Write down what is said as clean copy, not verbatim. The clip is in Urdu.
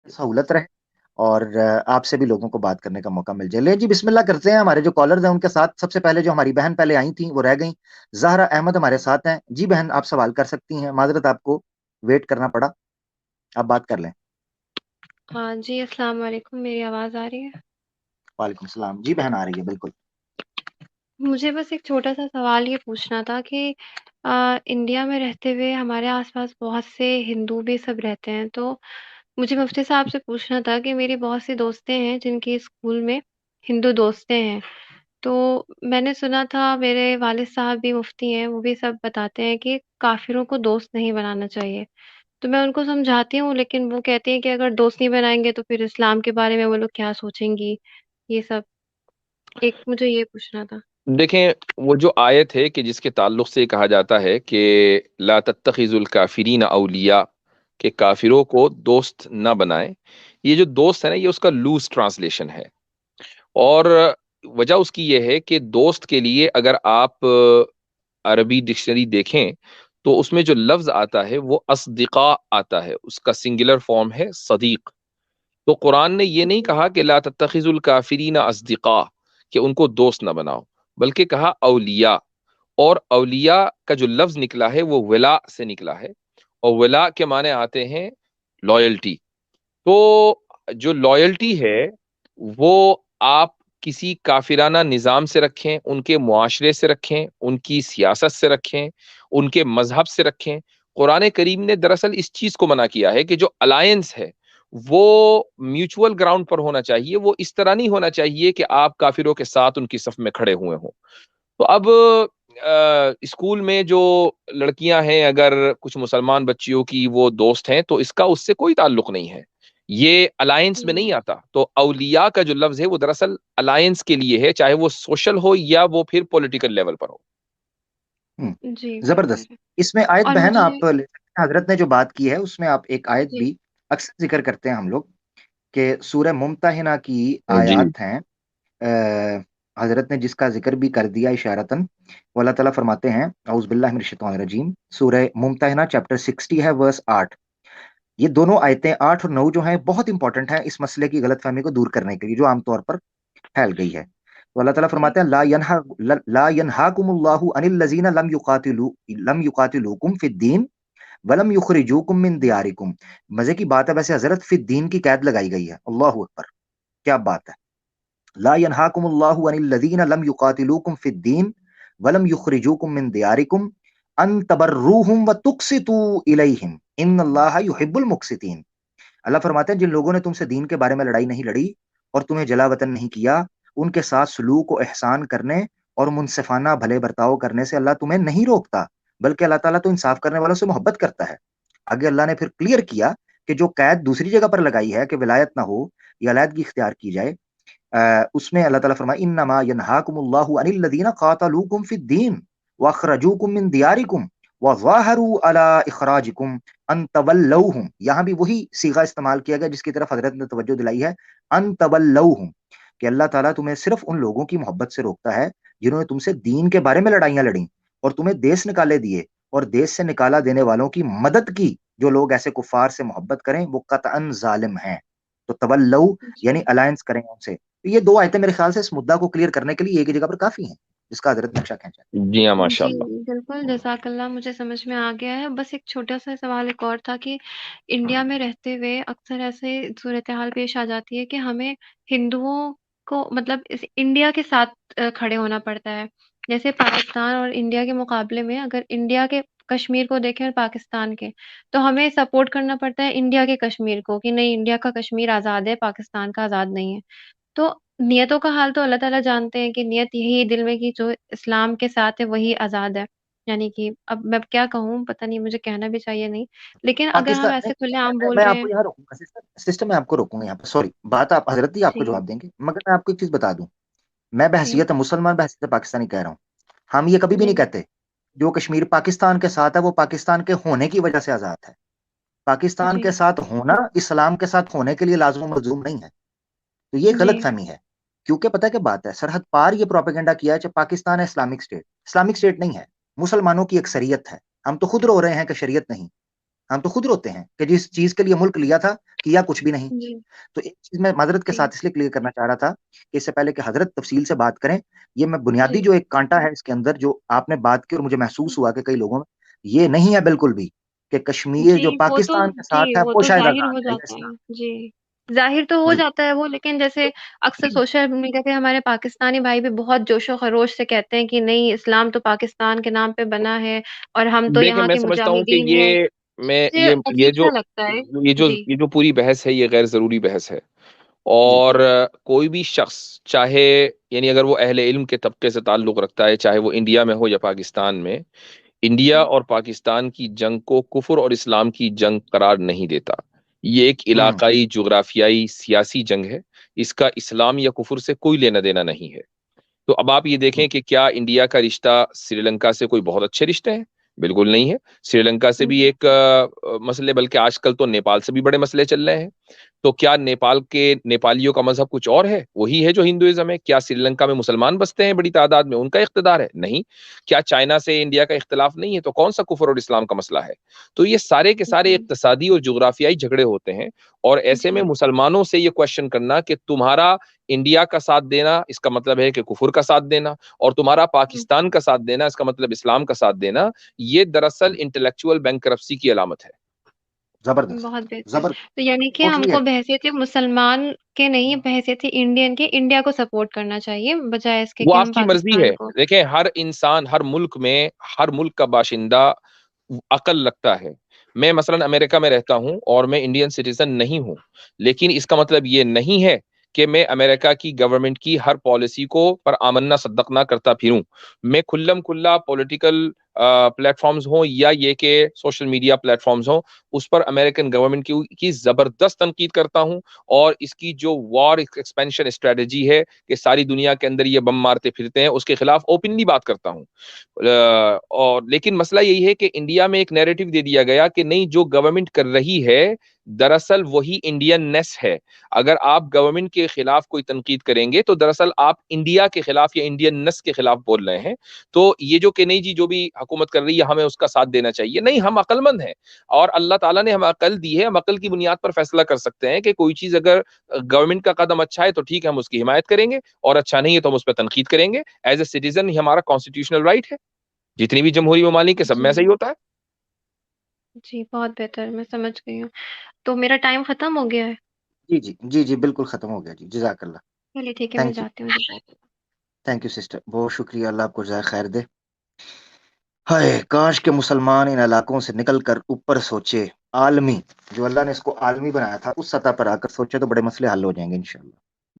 سہولت رہے اور آپ سے بھی لوگوں کو بات کرنے کا موقع مل جائے. لے جی بسم اللہ کرتے ہیں. ہمارے جو کالرز ہیں ان کے ساتھ سب سے پہلے جو ہماری بہن پہلے آئی تھیں وہ رہ گئیں. زہرا احمد ہمارے ساتھ ہیں. جی بہن آپ سوال کر سکتی ہیں. معذرت آپ کو ویٹ کرنا پڑا. آپ بات کر لیں. ہاں جی، السلام علیکم، میری آواز آ رہی ہے؟ وعلیکم السلام. جی بہن آ رہی ہے بالکل. مجھے بس ایک چھوٹا سا سوال یہ پوچھنا تھا کہ انڈیا میں رہتے ہوئے ہمارے آس پاس بہت سے ہندو بھی سب رہتے ہیں، تو مجھے مفتی صاحب سے پوچھنا تھا کہ میری بہت سی دوستیں ہیں جن کی اسکول میں ہندو دوستیں ہیں، تو میں نے سنا تھا میرے والد صاحب بھی مفتی ہیں، وہ بھی سب بتاتے ہیں کہ کافروں کو دوست نہیں بنانا چاہیے. تو میں ان کو سمجھاتی ہوں لیکن وہ کہتے ہیں کہ اگر دوست نہیں بنائیں گے تو پھر اسلام کے بارے میں وہ لوگ کیا سوچیں گی، یہ سب. ایک مجھے یہ پوچھنا تھا. دیکھیں، وہ جو آیت ہے کہ جس کے تعلق سے کہا جاتا ہے کہ لا تتخذوا الکافرین اولیاء، کہ کافروں کو دوست نہ بنائیں، یہ جو دوست ہے نا، یہ اس کا لوز ٹرانسلیشن ہے. اور وجہ اس کی یہ ہے کہ دوست کے لیے اگر آپ عربی ڈکشنری دیکھیں تو اس میں جو لفظ آتا ہے وہ اصدقاء آتا ہے، اس کا سنگولر فارم ہے صدیق. تو قرآن نے یہ نہیں جی کہا کہ لا تتخذوا الکافرین اصدقاء، کہ ان کو دوست نہ بناؤ، بلکہ کہا اولیاء. اور اولیاء کا جو لفظ نکلا ہے وہ ولا سے نکلا ہے، اور ولا کے معنی آتے ہیں لائلٹی. تو جو لائلٹی ہے وہ آپ کسی کافرانہ نظام سے رکھیں، ان کے معاشرے سے رکھیں، ان کی سیاست سے رکھیں، ان کے مذہب سے رکھیں. قرآن کریم نے دراصل اس چیز کو منع کیا ہے کہ جو الائنس ہے وہ میوچول گراؤنڈ پر ہونا چاہیے، وہ اس طرح نہیں ہونا چاہیے کہ آپ کافروں کے ساتھ ان کی صف میں کھڑے ہوئے ہوں. تو اب اسکول میں جو لڑکیاں ہیں اگر کچھ مسلمان بچیوں کی وہ دوست ہیں تو اس کا اس سے کوئی تعلق نہیں ہے، یہ الائنس میں نہیں آتا. تو اولیاء کا جو لفظ ہے وہ دراصل الائنس کے لیے ہے، چاہے وہ سوشل ہو یا وہ پھر پولیٹیکل لیول پر ہو. ہوں، جی زبردست. بہتر ہے. اس میں آیت اور بہن مجھے آپ لے سکتے ہیں. حضرت نے جو بات کی ہے اس میں آپ ایک آیت جی بھی اکثر ذکر کرتے ہیں ہم لوگ کہ سورہ ممتحنہ کی جی آیات ہیں. حضرت نے جس کا ذکر بھی کر دیا اشارتاً، وہ اللہ تعالیٰ فرماتے ہیں اعوذ باللہ من الشیطان الرجیم. سورہ ممتحنہ چیپٹر 60 ہے ورس 8. یہ دونوں آیتیں 8 اور 9 جو ہیں بہت انپورٹنٹ ہیں اس مسئلے کی غلط فہمی کو دور کرنے کے لیے جو عام طور پر پھیل گئی ہے. تو اللہ تعالیٰ جی فرماتے ہیں لا ينهاكم الله عن الذين لم يقاتلوكم في الدين ولم يخرجوكم من دياركم. مزے کی بات ہے ویسے حضرت فی الدین کی قید لگائی گئی ہے. اللہ اکبر، کیا بات ہے. لا ينهاكم الله عن الذين لم يقاتلوكم في الدين ولم يخرجوكم من دياركم ان تبروهم وتقسطوا اليهم ان الله يحب المقسطين. اللہ فرماتے ہیں جن لوگوں نے تم سے دین کے بارے میں لڑائی نہیں لڑی اور تمہیں جلا وطن نہیں کیا، ان کے ساتھ سلوک و احسان کرنے اور منصفانہ بھلے برتاؤ کرنے سے اللہ تمہیں نہیں روکتا، بلکہ اللہ تعالیٰ تو انصاف کرنے والوں سے محبت کرتا ہے. آگے اللہ نے پھر کلیئر کیا کہ جو قید دوسری جگہ پر لگائی ہے کہ ولایت نہ ہو یا علیحدگی اختیار کی جائے، اس میں اللہ تعالیٰ فرمایا انما ینہاکم اللہ عن الذین قاتلوکم فی الدین واخرجوکم من دیارکم وظاہروا علی اخراجکم ان تولوہم. یہاں بھی وہی صیغہ استعمال کیا گیا جس کی طرف حضرت نے توجہ دلائی ہے، ان تولوہم، کہ اللہ تعالیٰ تمہیں صرف ان لوگوں کی محبت سے روکتا ہے جنہوں نے تم سے دین کے بارے میں لڑائیاں لڑیں اور تمہیں دیس نکالے دیے اور دیس سے نکالا دینے والوں کی مدد کی. جو لوگ ایسے کفار سے محبت کریں وہ قطعاً ظالم ہیں. تو تولو جی یعنی الائنس کریں ان سے. یہ دو آیتیں میرے خیال سے اس مدعا کو کلیئر کرنے کے لیے ایک ہی جگہ پر کافی ہیں جس کا حضرت نقشہ کھینچا ہے. جی ہاں، ماشاء جی اللہ. بالکل، جزاک اللہ، مجھے سمجھ میں آ گیا ہے. بس ایک چھوٹا سا سوال ایک اور تھا کہ انڈیا میں رہتے ہوئے اکثر ایسے صورتحال پیش آ جاتی ہے کہ ہمیں ہندوؤں کو مطلب اس انڈیا کے ساتھ کھڑے ہونا پڑتا ہے. جیسے پاکستان اور انڈیا کے مقابلے میں اگر انڈیا کے کشمیر کو دیکھیں اور پاکستان کے، تو ہمیں سپورٹ کرنا پڑتا ہے انڈیا کے کشمیر کو کہ نہیں، انڈیا کا کشمیر آزاد ہے، پاکستان کا آزاد نہیں ہے. تو نیتوں کا حال تو اللہ تعالیٰ جانتے ہیں کہ نیت یہی دل میں کی جو اسلام کے ساتھ ہے وہی آزاد ہے. یعنی کہ اب میں کیا کہوں، پتہ نہیں، مجھے کہنا بھی چاہیے نہیں، لیکن اگر ہم پاکستان ایسے کھلے عام بول میں رہے آپ ہیں. کو یہاں روکوں گا سسٹم میں آپ کو روکوں گا یہاں پر. سوری، بات آپ حضرت جی آپ کو جی جواب دیں گے مگر میں آپ کو ایک چیز بتا دوں. میں جی بحثیت مسلمان بحثیت پاکستانی کہہ رہا ہوں. ہم یہ کبھی بھی جی نہیں کہتے جو کشمیر پاکستان کے ساتھ ہے وہ پاکستان کے ہونے کی وجہ سے آزاد ہے. پاکستان جی کے ساتھ ہونا اسلام کے ساتھ ہونے کے لیے لازم و ملزوم نہیں ہے. تو یہ جی غلط فہمی ہے. کیونکہ پتہ کیا بات ہے، سرحد پار یہ پروپیگنڈا کیا ہے کہ پاکستان ہے اسلامک اسٹیٹ. اسلامک اسٹیٹ نہیں ہے، مسلمانوں کی اکثریت ہے. ہم تو خود رو رہے ہیں کہ شریعت نہیں. ہم تو خود روتے ہیں کہ جس چیز کے لیے ملک لیا تھا کیا کچھ بھی نہیں. جی تو ایک چیز میں معذرت کے جی ساتھ اس لیے کلیئر کرنا چاہ رہا تھا کہ اس سے پہلے کہ حضرت تفصیل سے بات کریں، یہ میں بنیادی جی جو ایک کانٹا ہے اس کے اندر جو آپ نے بات کی اور مجھے محسوس ہوا کہ کئی لوگوں میں یہ نہیں ہے بالکل بھی کہ کشمیر جی جو وہ تو پاکستان کے جی ساتھ ہے وہ وہ تو شاید ظاہر ہو آزاد ہے یا جاتا اسلام. ہے. جی ظاہر تو ہو جی جاتا ہے وہ، لیکن جیسے اکثر سوشل میڈیا پہ ہمارے پاکستانی بھائی بھی بہت جوش و خروش سے کہتے ہیں کہ نہیں، اسلام تو پاکستان کے نام پہ بنا ہے اور ہم تو دیکھیں یہاں میں کے سمجھتا ہوں کہ مجاہدین ہیں. یہ میں مجھے یہ عجیب جو سا لگتا ہے. یہ جو جی یہ جو پوری بحث ہے یہ غیر ضروری بحث ہے. جی اور کوئی بھی شخص چاہے یعنی اگر وہ اہل علم کے طبقے سے تعلق رکھتا ہے، چاہے وہ انڈیا میں ہو یا پاکستان میں، انڈیا جی اور پاکستان کی جنگ کو کفر اور اسلام کی جنگ قرار نہیں دیتا. یہ ایک ہوں علاقائی جغرافیائی سیاسی جنگ ہے. اس کا اسلام یا کفر سے کوئی لینا دینا نہیں ہے. تو اب آپ یہ دیکھیں کہ کیا انڈیا کا رشتہ سری لنکا سے کوئی بہت اچھے رشتے ہیں؟ بالکل نہیں ہے. سری لنکا سے بھی ایک مسئلے، بلکہ آج کل تو نیپال سے بھی بڑے مسئلے چل رہے ہیں. تو کیا نیپال کے نیپالیوں کا مذہب کچھ اور ہے؟ وہی ہے جو ہندوازم ہے. کیا سری لنکا میں مسلمان بستے ہیں بڑی تعداد میں، ان کا اقتدار ہے؟ نہیں. کیا چائنا سے انڈیا کا اختلاف نہیں ہے؟ تو کون سا کفر اور اسلام کا مسئلہ ہے؟ تو یہ سارے کے سارے جی اقتصادی اور جغرافیائی جھگڑے ہوتے ہیں. اور ایسے میں جی مسلمانوں سے یہ کوشچن کرنا کہ تمہارا انڈیا کا ساتھ دینا اس کا مطلب ہے کہ کفر کا ساتھ دینا، اور تمہارا پاکستان کا ساتھ دینا اس کا مطلب اسلام کا ساتھ دینا، یہ دراصل انٹلیکچوئل بینکرپسی کی علامت ہے. زبردست بہت بہتر. زبردست تو یعنی کہ ہم ٹوٹلی. کو بحیثیت مسلمان کے نہیں، بحیثیت انڈین کے انڈیا کو سپورٹ کرنا چاہیے بجائے اس کے وہ کہ آپ ہم کی مرضی ہے. پاکستان کو. دیکھیں ہر انسان ہر ملک میں ہر ملک کا باشندہ عقل رکھتا ہے. میں مثلا امریکہ میں رہتا ہوں اور میں انڈین سٹیزن نہیں ہوں، لیکن اس کا مطلب یہ نہیں ہے کہ میں امریکہ کی گورنمنٹ کی ہر پالیسی کو پر آمنا صدق نہ کرتا پھروں. میں کھلم کھلا پولیٹیکل پلیٹ فارمز ہوں یا یہ کہ سوشل میڈیا پلیٹ فارمز ہوں، اس پر امریکن گورنمنٹ کی زبردست تنقید کرتا ہوں. اور اس کی جو وار ایکسپینشن اسٹریٹجی ہے کہ ساری دنیا کے اندر یہ بم مارتے پھرتے ہیں، اس کے خلاف اوپنلی بات کرتا ہوں. اور لیکن مسئلہ یہی ہے کہ انڈیا میں ایک نیریٹو دے دیا گیا کہ نہیں، جو گورنمنٹ کر رہی ہے دراصل وہی انڈین نیس ہے. اگر آپ گورنمنٹ کے خلاف کوئی تنقید کریں گے تو دراصل آپ انڈیا کے خلاف یا انڈین نیس کے خلاف بول رہے ہیں. تو یہ جو کہ نہیں جی جو بھی حکومت کر رہی ہے ہمیں اس کا ساتھ دینا چاہیے، نہیں، ہم عقل مند ہیں اور اللہ تعالیٰ نے ہمیں عقل دی ہے. ہم عقل کی بنیاد پر فیصلہ کر سکتے ہیں کہ کوئی چیز اگر گورنمنٹ کا قدم اچھا ہے تو ٹھیک ہے، ہم اس کی حمایت کریں گے، اور اچھا نہیں ہے تو ہم اس پہ تنقید کریں گے. ایز اے سٹیزن یہ ہمارا کانسٹیٹیوشنل رائٹ ہے. جتنی بھی جمہوری ممالک ہے سب میں جی ایسا ہی ہوتا ہے. جی بہت بہتر، میں سمجھ گئی ہوں. تو میرا ٹائم ختم ہو گیا ہے. جی جی جی جی بالکل ختم ہو گیا جی. جزاک اللہ. چلیے ٹھیک ہے، میں تھینک یو. جاتی ہوں. تھینک یو سسٹر، بہت شکریہ. اللہ آپ کو جزائے خیر دے. ہائے کاش کے مسلمان ان علاقوں سے نکل کر اوپر سوچے، عالمی جو اللہ نے اس کو عالمی بنایا تھا اس سطح پر آ کر سوچے تو بڑے مسئلے حل ہو جائیں گے انشاءاللہ.